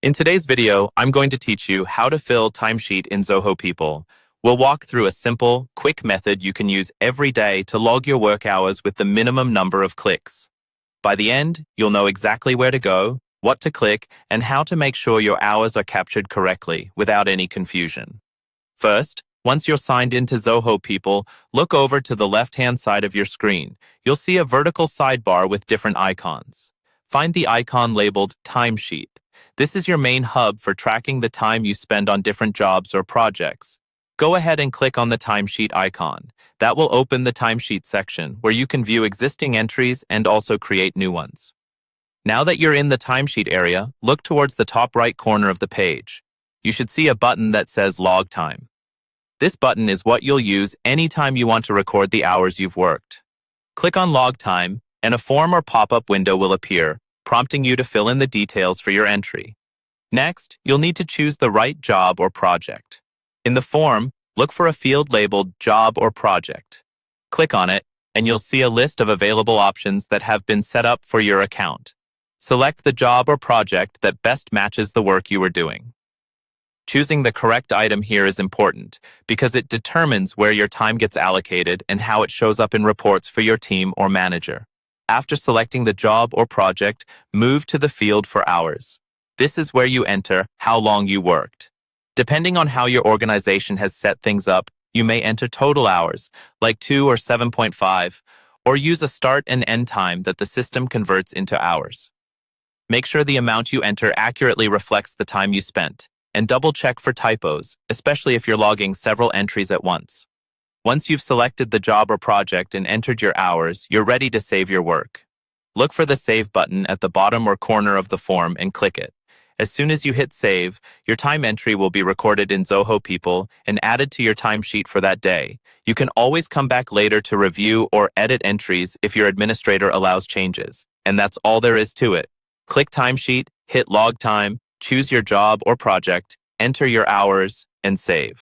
In today's video, I'm going to teach you how to fill timesheet in Zoho People. We'll walk through a simple, quick method you can use every day to log your work hours with the minimum number of clicks. By the end, you'll know exactly where to go, what to click, and how to make sure your hours are captured correctly without any confusion. First, once you're signed into Zoho People, look over to the left-hand side of your screen. You'll see a vertical sidebar with different icons. Find the icon labeled Timesheet. This is your main hub for tracking the time you spend on different jobs or projects. Go ahead and click on the timesheet icon. That will open the timesheet section where you can view existing entries and also create new ones. Now that you're in the timesheet area, look towards the top right corner of the page. You should see a button that says Log Time. This button is what you'll use anytime you want to record the hours you've worked. Click on Log Time, and a form or pop-up window will appear, prompting you to fill in the details for your entry. Next, you'll need to choose the right job or project. In the form, look for a field labeled Job or Project. Click on it, and you'll see a list of available options that have been set up for your account. Select the job or project that best matches the work you are doing. Choosing the correct item here is important because it determines where your time gets allocated and how it shows up in reports for your team or manager. After selecting the job or project, move to the field for hours. This is where you enter how long you worked. Depending on how your organization has set things up, you may enter total hours, like 2 or 7.5, or use a start and end time that the system converts into hours. Make sure the amount you enter accurately reflects the time you spent, and double-check for typos, especially if you're logging several entries at once. Once you've selected the job or project and entered your hours, you're ready to save your work. Look for the Save button at the bottom or corner of the form and click it. As soon as you hit Save, your time entry will be recorded in Zoho People and added to your timesheet for that day. You can always come back later to review or edit entries if your administrator allows changes. And that's all there is to it. Click Timesheet, hit Log Time, choose your job or project, enter your hours, and save.